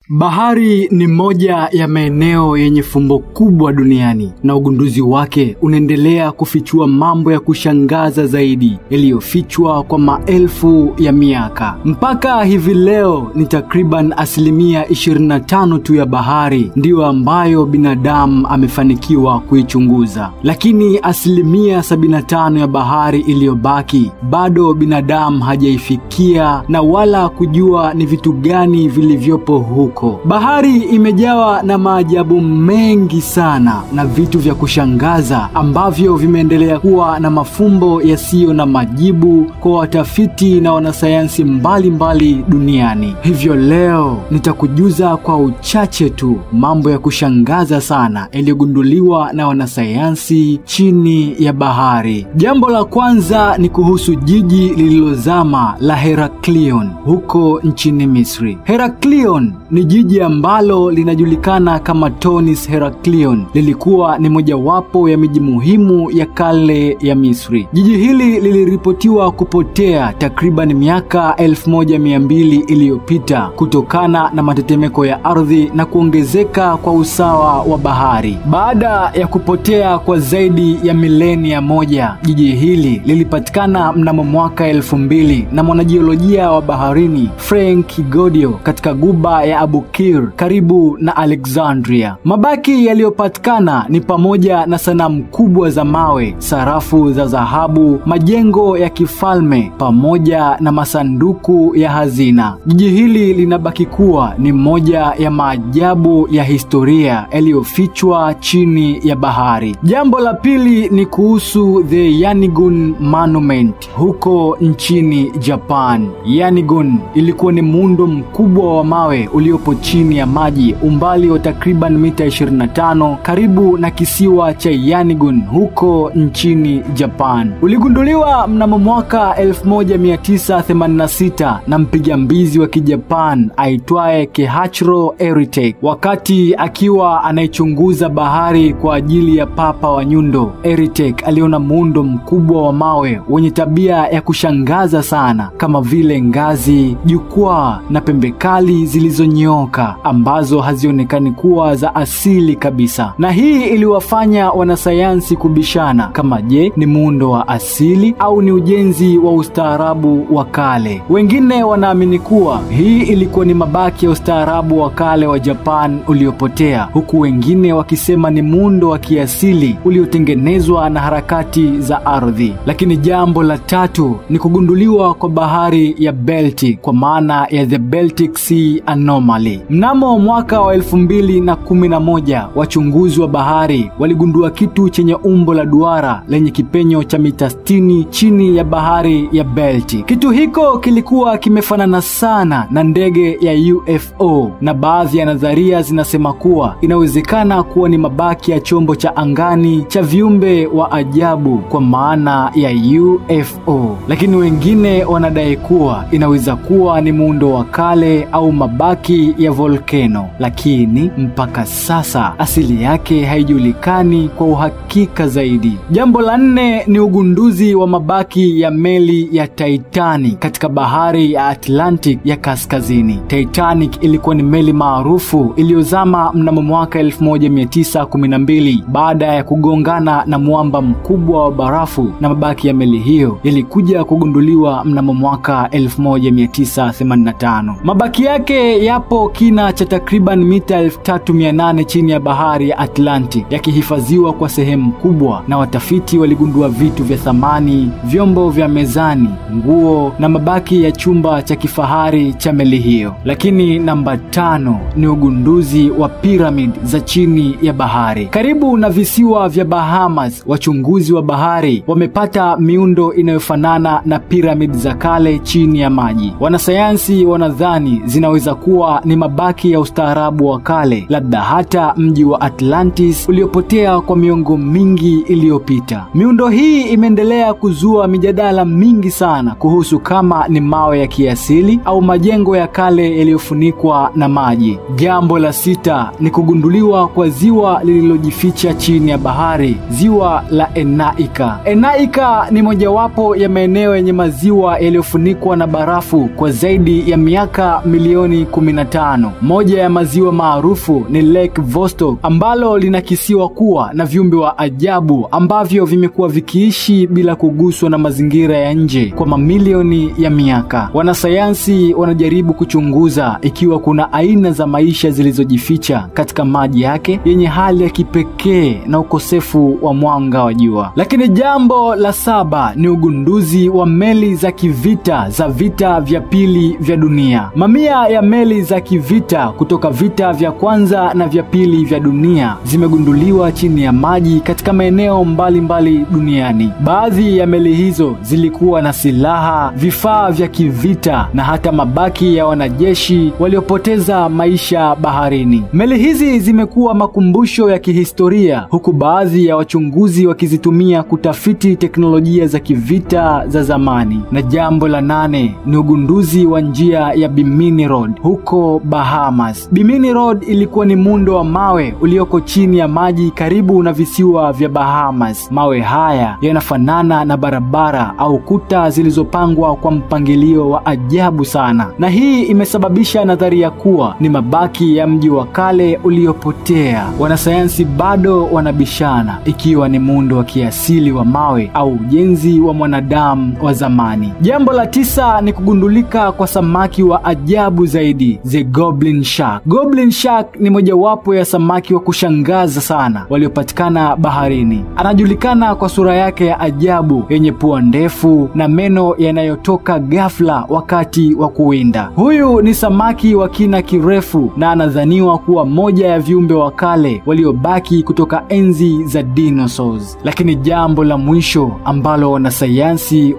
Bahari ni moja ya maeneo yenye fumbo kubwa duniani, na ugunduzi wake unaendelea kufichua mambo ya kushangaza zaidi yaliyofichwa kwa maelfu ya miaka. Mpaka hivi leo ni takriban 25% tu ya bahari ndiyo ambayo binadamu amefanikiwa kuichunguza. Lakini 75% ya bahari iliyobaki bado binadamu hajaifikia na wala kujua ni vitu gani vilivyopo huko. Bahari imejawa na maajabu mengi sana na vitu vya kushangaza ambavyo vimeendelea kuwa na mafumbo yasiyo na majibu kwa watafiti na wanasayansi mbalimbali duniani. Hivyo leo nitakujuza kwa uchache tu mambo ya kushangaza sana yaliyogunduliwa na wanasayansi chini ya bahari. Jambo la kwanza ni kuhusu jiji lililozama la Heraklion huko nchini Misri. Heraklion ni jiji ambalo linajulikana kama Tonis Heraklion. Lilikuwa ni mojawapo ya miji muhimu ya kale ya Misri. Jiji hili liliripotiwa kupotea takriban miaka 1200 iliyopita kutokana na matetemeko ya ardhi na kuongezeka kwa usawa wa bahari. Baada ya kupotea kwa zaidi ya milenia moja, jiji hili lilipatikana mnamo mwaka 2000 na mwanajiolojia wa baharini Frank Godio katika guba ya Abu Qir karibu na Alexandria. Mabaki yaliyopatikana ni pamoja na sanamu kubwa za mawe, sarafu za dhahabu, majengo ya kifalme pamoja na masanduku ya hazina. Jiji hili linabaki kuwa ni moja ya maajabu ya historia yaliyofichwa chini ya bahari. Jambo la pili ni kuhusu The Yanigun Monument huko nchini Japan. Yanigun ilikuwa ni muundo mkubwa wa mawe uliopo chini ya maji, umbali wa takriban mita 25 karibu na kisiwa cha Yanigun huko nchini Japan. Uligunduliwa mnamo mwaka 1986 na mpiga mbizi wa Kijapan aitwaye Keiichiro Airtake wakati akiwa anaichunguza bahari kwa ajili ya papa wa nyundo. Airtake aliona muundo mkubwa wa mawe wenye tabia ya kushangaza sana, kama vile ngazi, jukwaa na pembe kali zilizonyooka ambazo hazionekani kuwa za asili kabisa. Na hii iliwafanya wanasayansi kubishana kama je, ni muundo wa asili au ni ujenzi wa ustaarabu wa kale. Wengine wanaamini kuwa hii ilikuwa ni mabaki ya ustaarabu wa kale wa Japan uliopotea, huku wengine wakisema ni muundo wa kiasili uliotengenezwa na harakati za ardhi. Lakini jambo la tatu ni kugunduliwa kwa bahari ya Baltic, kwa maana ya the Baltic Sea Anomaly. Mnamo mwaka wa 2011 wachunguzi wa bahari waligundua kitu chenye umbo la duara lenye kipenyo cha mita 60 chini ya bahari ya Baltic. Kitu hiko kilikuwa kimefanana sana na ndege ya UFO, na baadhi ya nadharia zinasema kuwa inawezekana kuwa ni mabaki ya chombo cha angani cha viumbe wa ajabu, kwa maana ya UFO. Lakini wengine wanadai kuwa inaweza kuwa ni muundo wa kale au mabaki ya volcano, lakini mpaka sasa asili yake haijulikani kwa uhakika zaidi. Jambo la 4 ni ugunduzi wa mabaki ya meli ya Titanic katika bahari ya Atlantic ya kaskazini. Titanic ilikuwa ni meli maarufu iliyozama mnamo mwaka 1912 baada ya kugongana na mwamba mkubwa wa barafu, na mabaki ya meli hiyo yalikuja kugunduliwa mnamo mwaka 1985. Mabaki yake yapo kina cha takriban mita 3800 chini ya bahari ya Atlantic, yakihifadhiwa kwa sehemu kubwa, na watafiti waligundua vitu vya thamani, vyombo vya mezani, nguo na mabaki ya chumba cha kifahari cha meli hiyo. Lakini namba 5 ni ugunduzi wa piramid za chini ya bahari. Karibu na visiwa vya Bahamas, wachunguzi wa bahari wamepata miundo inayofanana na piramid za kale chini ya maji. Wanasayansi wanadhani zinaweza kuwa ni mabaki ya ustaarabu wa kale, labda hata mji wa Atlantis uliopotea kwa miongo mingi iliyopita. Miundo hii imeendelea kuzua mijadala mingi sana kuhusu kama ni mawe ya kiasili au majengo ya kale yaliyofunikwa na maji. Jambo la 6 ni kugunduliwa kwa ziwa lililojificha chini ya bahari, ziwa la Enaika. Enaika ni mojawapo ya maeneo yenye maziwa yaliyofunikwa na barafu kwa zaidi ya miaka milioni 15 5. Moja ya maziwa maarufu ni Lake Vostok, ambalo linakisiwa kuwa na viumbe wa ajabu ambavyo vimekuwa vikiishi bila kuguswa na mazingira ya nje kwa mamilioni ya miaka. Wanasayansi wanajaribu kuchunguza ikiwa kuna aina za maisha zilizojificha katika maji yake yenye hali ya kipekee na ukosefu wa mwanga wa jua. Lakini jambo la 7 ni ugunduzi wa meli za kivita za vita vya pili vya dunia. Mamia ya meli za kivita kutoka vita vya kwanza na vya pili vya dunia zimegunduliwa chini ya maji katika maeneo mbalimbali duniani. Baadhi ya meli hizo zilikuwa na silaha, vifaa vya kivita na hata mabaki ya wanajeshi waliopoteza maisha baharini. Meli hizi zimekuwa makumbusho ya kihistoria, huku baadhi ya wachunguzi wakizitumia kutafiti teknolojia za kivita za zamani. Na jambo la 8 ni ugunduzi wa njia ya Bimini Road huko Bahamas. Bimini Road ilikuwa ni muundo wa mawe ulioko chini ya maji karibu na visiwa vya Bahamas. Mawe haya yanafanana na barabara au kuta zilizopangwa kwa mpangilio wa ajabu sana, na hii imesababisha nadharia kuwa ni mabaki ya mji wa kale uliopotea. Wanasayansi bado wanabishana ikiwa ni muundo wa kiasili wa mawe au ujenzi wa mwanadamu wa zamani. Jambo la 9 ni kugundulika kwa samaki wa ajabu zaidi, the Goblin Shark. Goblin Shark ni mojawapo ya samaki wa kushangaza sana waliopatikana baharini. Anajulikana kwa sura yake ya ajabu yenye pua ndefu na meno yanayotoka ghafla wakati wa kuwinda. Huyu ni samaki wa kina kirefu na anadhaniwa kuwa moja ya viumbe wa kale waliobaki kutoka enzi za dinosaurs. Lakini jambo la mwisho ambalo wanasayansi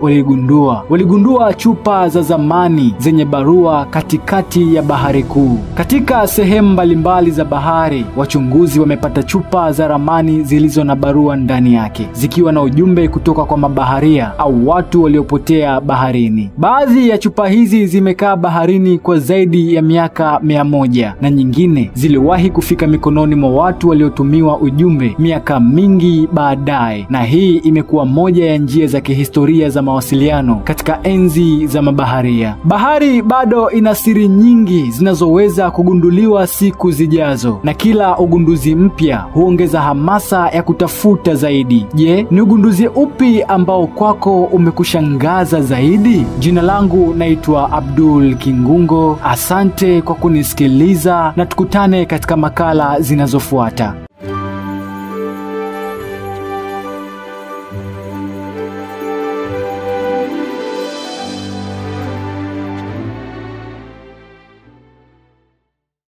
waligundua chupa za zamani zenye barua katikati ya bahari kuu. Katika sehemu mbalimbali za bahari, wachunguzi wamepata chupa za ramani zilizo na barua ndani yake, zikiwa na ujumbe kutoka kwa mabaharia au watu waliopotea baharini. Baadhi ya chupa hizi zimekaa baharini kwa zaidi ya miaka 100 na nyingine ziliwahi kufika mikononi mwa watu waliotumiwa ujumbe miaka mingi baadaye, na hii imekuwa moja ya njia za kihistoria za mawasiliano katika enzi za mabaharia. Bahari bado ina siri nyingi zinazoweza kugunduliwa siku zijazo, na kila ugunduzi mpya huongeza hamasa ya kutafuta zaidi. Je, ni ugunduzi upi ambao kwako umekushangaza zaidi? Jina langu naitwa Abdul Kingungo. Asante kwa kunisikiliza na tukutane katika makala zinazofuata.